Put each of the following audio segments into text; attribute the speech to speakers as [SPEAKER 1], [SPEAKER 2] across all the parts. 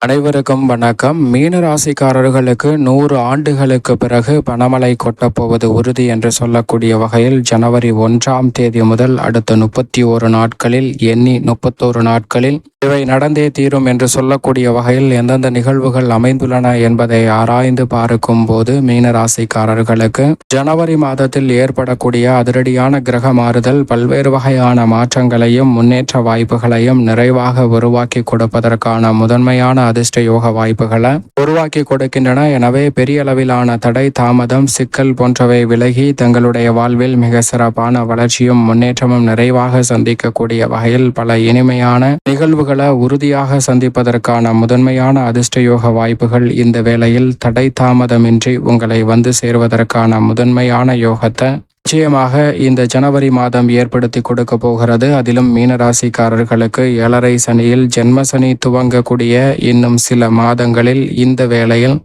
[SPEAKER 1] அனைவருக்கும் வணக்கம். மீன ராசிக்காரர்களுக்கு 100 ஆண்டுகளுக்கு பிறகு பணமழை கொட்டப்போவது உறுதி என்று சொல்லக்கூடிய வகையில் ஜனவரி 1ஆம் தேதி முதல் அடுத்த 31 நாட்களில் எண்ணி 31 நாட்களில் இவை நடந்தே தீரும் என்று சொல்லக்கூடிய வகையில் எந்தெந்த நிகழ்வுகள் அமைந்துள்ளன என்பதை ஆராய்ந்து பார்க்கும் போது மீன ராசிக்காரர்களுக்கு ஜனவரி மாதத்தில் ஏற்படக்கூடிய அதிரடியான கிரக மாறுதல் பல்வேறு வகையான மாற்றங்களையும் முன்னேற்ற வாய்ப்புகளையும் நிறைவாக உருவாக்கி கொடுப்பதற்கான முதன்மையான அதிர்ஷ்ட யோக வாய்ப்புகளை உருவாக்கி கொடுக்கின்றன. எனவே பெரிய அளவிலான தடை, தாமதம், சிக்கல் போன்றவை விலகி தங்களுடைய வாழ்வில் மிக சிறப்பான வளர்ச்சியும் முன்னேற்றமும் நிறைவாக சந்திக்கக்கூடிய வகையில் பல இனிமையான நிகழ்வுகளை உறுதியாக சந்திப்பதற்கான முதன்மையான அதிர்ஷ்ட யோக வாய்ப்புகள் இந்த வேளையில் தடை தாமதமின்றி உங்களை வந்து சேர்வதற்கான முதன்மையான யோகத்தை நிச்சயமாக இந்த ஜனவரி மாதம் ஏற்படுத்தி கொடுக்க போகிறது. அதிலும் மீனராசிக்காரர்களுக்கு 7.5 சனியில் ஜென்ம சனி துவங்கக்கூடிய இன்னும் சில மாதங்களில் இந்த வேளையில்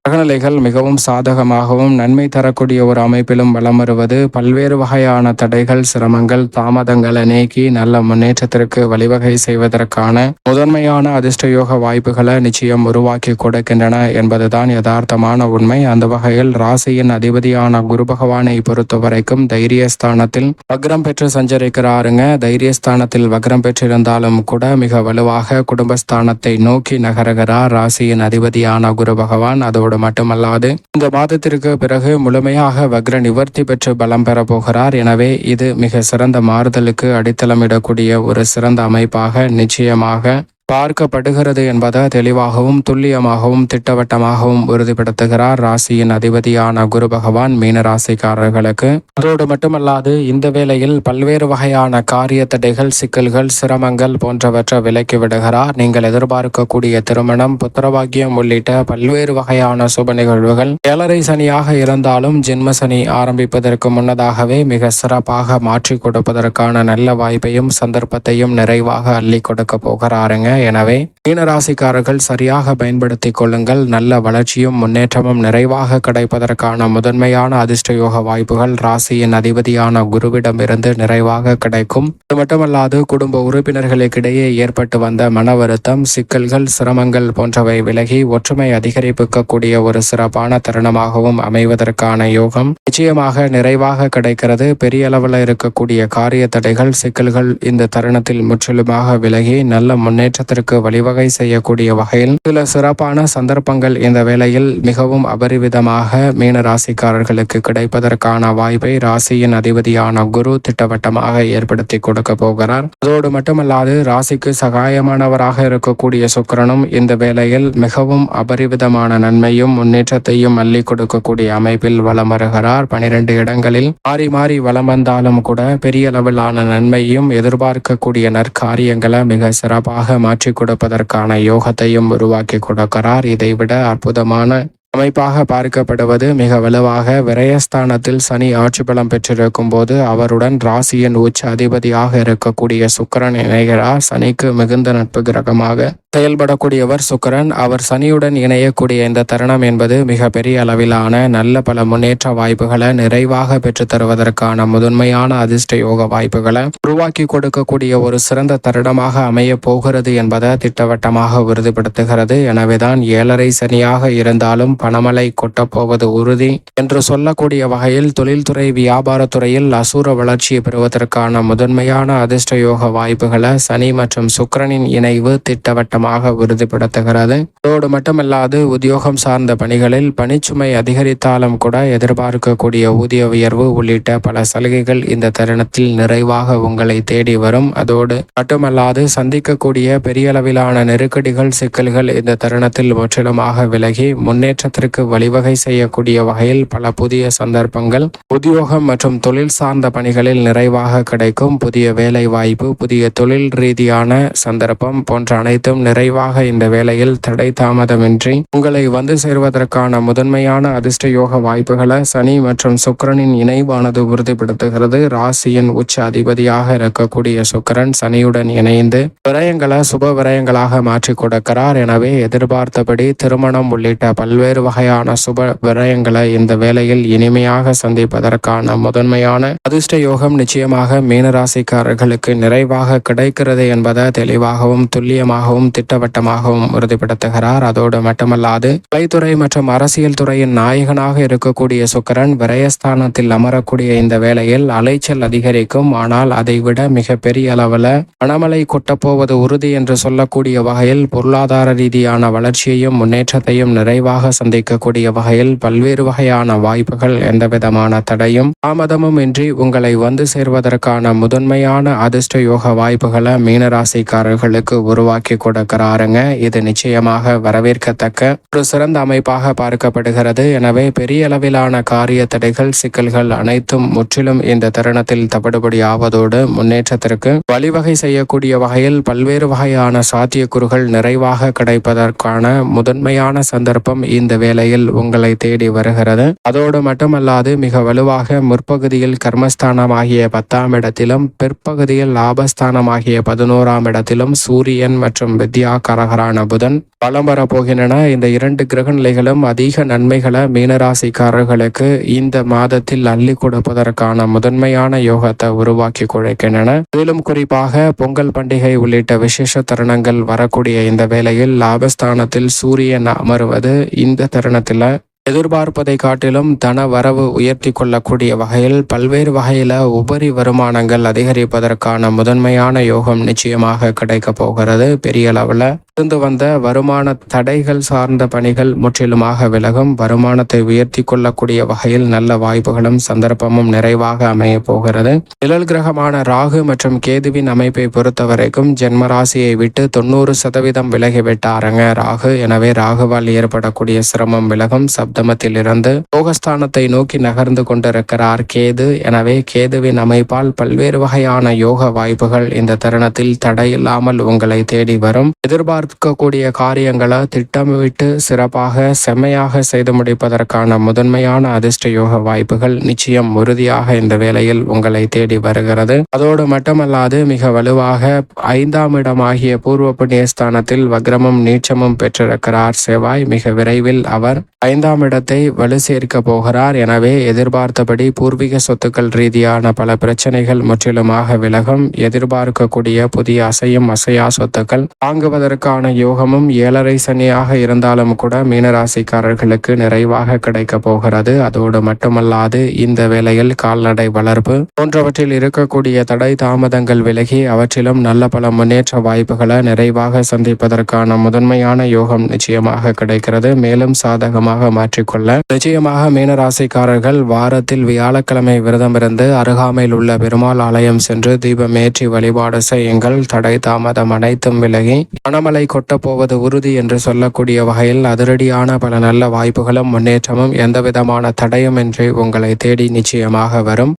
[SPEAKER 1] கிரகநிலைகள் மிகவும் சாதகமாகவும் நன்மை தரக்கூடிய ஒரு அமைப்பிலும் வலம் வருவது பல்வேறு வகையான தடைகள், சிரமங்கள், தாமதங்களை நீக்கி நல்ல முன்னேற்றத்திற்கு வழிவகை செய்வதற்கான முதன்மையான அதிர்ஷ்ட யோக வாய்ப்புகளை நிச்சயம் உருவாக்கி கொடுக்கின்றன என்பதுதான் யதார்த்தமான உண்மை. அந்த வகையில் ராசியின் அதிபதியான குரு பகவானை பொறுத்தவரைக்கும் தைரியஸ்தானத்தில் வக்ரம் பெற்று சஞ்சரிக்கிறாருங்க. தைரியஸ்தானத்தில் வக்ரம் பெற்றிருந்தாலும் கூட மிக வலுவாக குடும்பஸ்தானத்தை நோக்கி நகருகிறார் ராசியின் அதிபதியான குரு பகவான். அதோடு மட்டுமல்லாது இந்த மாதத்திற்கு பிறகு முழுமையாக வக்ர நிவர்த்தி பெற்று பலம் பெற போகிறார். எனவே இது மிக சிறந்த மாறுதலுக்கு அடித்தளமிடக்கூடிய ஒரு சிறந்த அமைப்பாக நிச்சயமாக பார்க்கப்படுகிறது என்பதை தெளிவாகவும் துல்லியமாகவும் திட்டவட்டமாகவும் உறுதிப்படுத்துகிறார் ராசியின் அதிபதியான குரு பகவான் மீன ராசிக்காரர்களுக்கு. அதோடு மட்டுமல்லாது இந்த வேளையில் பல்வேறு வகையான காரிய தடைகள், சிக்கல்கள், சிரமங்கள் போன்றவற்றை விலக்கி விடுகிறார். நீங்கள் எதிர்பார்க்கக்கூடிய திருமணம், புத்திரபாக்கியம் உள்ளிட்ட பல்வேறு வகையான சுப நிகழ்வுகள் 7.5 சனியாக இருந்தாலும் ஜென்ம சனி ஆரம்பிப்பதற்கு முன்னதாகவே மிக சிறப்பாக மாற்றி கொடுப்பதற்கான நல்ல வாய்ப்பையும் சந்தர்ப்பத்தையும் நிறைவாக அள்ளி கொடுக்க போகிறாருங்க. எனவே மீனராசிக்காரர்கள் சரியாக பயன்படுத்திக் கொள்ளுங்கள். நல்ல வளர்ச்சியும் முன்னேற்றமும் நிறைவாக கிடைப்பதற்கான முதன்மையான அதிர்ஷ்ட யோக வாய்ப்புகள் ராசியின் அதிபதியான குருவிடமிருந்து நிறைவாக கிடைக்கும். அது மட்டுமல்லாது குடும்ப உறுப்பினர்களுக்கிடையே ஏற்பட்டு வந்த மன வருத்தம், சிக்கல்கள், சிரமங்கள் போன்றவை விலகி ஒற்றுமை அதிகரிப்புக்கூடிய ஒரு சிறப்பான தருணமாகவும் அமைவதற்கான யோகம் நிச்சயமாக நிறைவாக கிடைக்கிறது. பெரிய அளவில் இருக்கக்கூடிய காரிய தடைகள், சிக்கல்கள் இந்த தருணத்தில் முற்றிலுமாக விலகி நல்ல முன்னேற்ற வழிவகை செய்யக்கூடிய வகையில் சில சிறப்பான சந்தர்ப்பங்கள் இந்த வேளையில் மிகவும் அபரிவிதமாக மீன ராசிக்காரர்களுக்கு கிடைப்பதற்கான வாய்ப்பை ராசியின் அதிபதியான குரு திட்டவட்டமாக ஏற்படுத்தி கொடுக்க போகிறார். அதோடு மட்டுமல்லாது ராசிக்கு சகாயமானவராக இருக்கக்கூடிய சுக்கிரனும் இந்த வேளையில் மிகவும் அபரிவிதமான நன்மையும் முன்னேற்றத்தையும் அள்ளி கொடுக்கக்கூடிய அமைப்பில் வலம் வருகிறார். 12 இடங்களில் மாறி மாறி வலம் வந்தாலும் கூட பெரிய அளவிலான நன்மையும் எதிர்பார்க்கக்கூடிய நற்காரியங்களை மிக சிறப்பாக மாற்றி கொடுப்பதற்கான யோகத்தையும் உருவாக்கி கொடுக்கிறார். இதைவிட அற்புதமான அமைப்பாக பார்க்கப்படுவது மிக வலுவாக விரயஸ்தானத்தில் சனி ஆட்சி பலம் பெற்றிருக்கும் போது அவருடன் ராசியின் உச்ச அதிபதியாக இருக்கக்கூடிய சுக்கிரன் இணைகிறார். சனிக்கு மிகுந்த நட்பு கிரகமாக செயல்படக்கூடியவர் சுக்கிரன். அவர் சனியுடன் இணையக்கூடிய இந்த தருணம் என்பது மிக பெரிய அளவிலான நல்ல பல முன்னேற்ற வாய்ப்புகளை நிறைவாக பெற்று தருவதற்கான முதன்மையான அதிர்ஷ்ட யோக வாய்ப்புகளை உருவாக்கி கொடுக்கக்கூடிய ஒரு சிறந்த தருணமாக அமைய போகிறது என்பதை திட்டவட்டமாக உறுதிப்படுத்துகிறது. எனவேதான் 7.5 சனியாக இருந்தாலும் பணமழை கொட்டப்போவது உறுதி என்று சொல்லக்கூடிய வகையில் தொழில்துறை, வியாபாரத்துறையில் அசூர வளர்ச்சியை பெறுவதற்கான முதன்மையான அதிர்ஷ்ட யோக வாய்ப்புகளை சனி மற்றும் சுக்கிரனின் இணைவு திட்டவட்டமாக உறுதிப்படுத்துகிறது. அதோடு மட்டுமல்லாது உத்தியோகம் சார்ந்த பணிகளில் பணிச்சுமை அதிகரித்தாலும் கூட எதிர்பார்க்கக்கூடிய ஊதிய உயர்வு உள்ளிட்ட பல சலுகைகள் இந்த தருணத்தில் நிறைவாக உங்களை தேடி வரும். அதோடு மட்டுமல்லாது சந்திக்கக்கூடிய பெரிய அளவிலான நெருக்கடிகள், சிக்கல்கள் இந்த தருணத்தில் முற்றிலுமாக விலகி முன்னேற்ற வழிவகை செய்யக்கூடிய வகையில் பல புதிய சந்தர்ப்பங்கள் உத்தியோகம் மற்றும் தொழில் சார்ந்த பணிகளில் நிறைவாக கிடைக்கும். புதிய வேலை வாய்ப்பு, புதிய தொழில் ரீதியான சந்தர்ப்பம் போன்ற அனைத்தும் நிறைவாக இந்த வேளையில் தடை தாமதமின்றி உங்களை வந்து சேர்வதற்கான முதன்மையான அதிர்ஷ்ட யோக வாய்ப்புகளை சனி மற்றும் சுக்கிரனின் இணைவானது உறுதிப்படுத்துகிறது. ராசியின் உச்ச அதிபதியாக இருக்கக்கூடிய சுக்கிரன் சனியுடன் இணைந்து விரயங்களை சுப விரயங்களாக மாற்றி கொடுக்கிறார். எனவே எதிர்பார்த்தபடி திருமணம் உள்ளிட்ட பல்வேறு பல்வேறு வகையான சுப விரயங்களை இந்த வேளையில் இனிமையாக சந்திப்பதற்கான முதன்மையான அதிர்ஷ்ட யோகம் நிச்சயமாக மீனராசிக்காரர்களுக்கு நிறைவாக கிடைக்கிறது என்பதை தெளிவாகவும் துல்லியமாகவும் திட்டவட்டமாகவும் உறுதிப்படுத்துகிறார். அதோடு மட்டுமல்லாது கலைத்துறை மற்றும் அரசியல் துறையின் நாயகனாக இருக்கக்கூடிய சுக்கிரன் விரயஸ்தானத்தில் அமரக்கூடிய இந்த வேளையில் அலைச்சல் அதிகரிக்கும். ஆனால் அதைவிட மிக பெரிய அளவில் பணமழை கொட்டப்போவது உறுதி என்று சொல்லக்கூடிய வகையில் பொருளாதார ரீதியான வளர்ச்சியையும் முன்னேற்றத்தையும் நிறைவாக சந்திக்கக்கூடிய வகையில் பல்வேறு வகையான வாய்ப்புகள் எந்தவிதமான தடையும் தாமதமும் இன்றி உங்களை வந்து சேர்வதற்கான முதன்மையான அதிர்ஷ்ட யோக வாய்ப்புகளை மீனராசிக்காரர்களுக்கு உருவாக்கி கொடுக்கிறாருங்க. இது நிச்சயமாக வரவேற்கத்தக்க ஒரு சிறந்த அமைப்பாக பார்க்கப்படுகிறது. எனவே பெரிய அளவிலான காரிய தடைகள் சிக்கல்கள் அனைத்தும் முற்றிலும் இந்த தருணத்தில் தவிடுபடி ஆவதோடு முன்னேற்றத்திற்கு வழிவகை செய்யக்கூடிய வகையில் பல்வேறு வகையான சாத்தியக்கூறுகள் நிறைவாக கிடைப்பதற்கான முதன்மையான சந்தர்ப்பம் இந்த வேளையில் உங்களை தேடி வருகிறது. அதோடு மட்டுமல்லாது மிக வலுவாக முற்பகுதியில் கர்மஸ்தானமாகிய 10ஆம் இடத்திலும் பிற்பகுதியில் லாபஸ்தானமாகிய 11ஆம் இடத்திலும் சூரியன் மற்றும் வித்யாகாரகரான புதன் பலம் வரப்போகின்றன. இந்த 2 கிரக நிலைகளும் அதிக நன்மைகளை மீனராசிக்காரர்களுக்கு இந்த மாதத்தில் அள்ளி கொடுப்பதற்கான முதன்மையான யோகத்தை உருவாக்கி கொடுக்கின்றன. அதிலும் குறிப்பாக பொங்கல் பண்டிகை உள்ளிட்ட விசேஷ தருணங்கள் வரக்கூடிய இந்த வேளையில் லாபஸ்தானத்தில் சூரியன் அமருவது இந்த தருணத்தில் எதிர்பார்ப்பதை காட்டிலும் தன வரவு உயர்த்தி கொள்ளக்கூடிய வகையில் பல்வேறு வகையில உபரி வருமானங்கள் அதிகரிப்பதற்கான முதன்மையான யோகம் நிச்சயமாக கிடைக்க போகிறது. பெரிய அளவில் இருந்து வந்த வருமான தடைகள் சார்ந்த பணிகள் முற்றிலுமாக விலகும். வருமானத்தை உயர்த்தி கொள்ளக்கூடிய வகையில் நல்ல வாய்ப்புகளும் சந்தர்ப்பமும் நிறைவாக அமைய போகிறது. நிழல் கிரகமான ராகு மற்றும் கேதுவின் அமைப்பை பொறுத்தவரைக்கும் ஜென்மராசியை விட்டு 90% விலகிவிட்டாருங்க ராகு. எனவே ராகுவால் ஏற்படக்கூடிய சிரமம் விலகும். சப்தமத்தில் இருந்து யோகஸ்தானத்தை நோக்கி நகர்ந்து கொண்டிருக்கிறார் கேது. எனவே கேதுவின் அமைப்பால் பல்வேறு வகையான யோக வாய்ப்புகள் இந்த தருணத்தில் தடையில்லாமல் உங்களை தேடி வரும். எதிர்பார்க்கக்கூடிய காரியங்களை திட்டமிட்டு சிறப்பாக செம்மையாக செய்து முடிப்பதற்கான முதன்மையான அதிர்ஷ்ட யோக வாய்ப்புகள் நிச்சயம் உறுதியாக இந்த வேளையில் உங்களை தேடி வருகிறது. அதோடு மட்டுமல்லாது மிக வலுவாக 5ஆம் இடமாகிய பூர்வ புண்ணியஸ்தானத்தில் வக்ரமும் நீச்சமும் பெற்றிருக்கிறார் செவ்வாய். மிக விரைவில் அவர் 5ஆம் இடத்தை வலு சேர்க்க போகிறார். எனவே எதிர்பார்த்தபடி பூர்வீக சொத்துக்கள் ரீதியான பல பிரச்சனைகள் முற்றிலுமாக விலகும். எதிர்பார்க்கக்கூடிய புதிய அசையும் அசையா சொத்துக்கள் வாங்குவதற்கான யோகமும் 7.5 சனியாக இருந்தாலும் கூட மீனராசிக்காரர்களுக்கு நிறைவாக கிடைக்க போகிறது. அதோடு மட்டுமல்லாது இந்த வேளையில் கால்நடை வளர்ப்பு போன்றவற்றில் இருக்கக்கூடிய தடை தாமதங்கள் விலகி அவற்றிலும் நல்ல பல முன்னேற்ற வாய்ப்புகளை நிறைவாக சந்திப்பதற்கான முதன்மையான யோகம் நிச்சயமாக கிடைக்கிறது. மேலும் சாதகமாக மாற்றிக்கொள்ள நிச்சயமாக மீனராசிக்காரர்கள் வாரத்தில் வியாழக்கிழமை விரதமிருந்து அருகாமையில் உள்ள பெருமாள் ஆலயம் சென்று தீபமேற்றி வழிபாடு செய்யுங்கள். தடை தாமதம் அனைத்தும் விலகி பணமழை கொட்டப்போவது உறுதி என்று சொல்லக்கூடிய வகையில் அதிரடியான பல நல்ல வாய்ப்புகளும் முன்னேற்றமும் எந்தவிதமான தடையுமின்றி உங்களை தேடி நிச்சயமாக வரும்.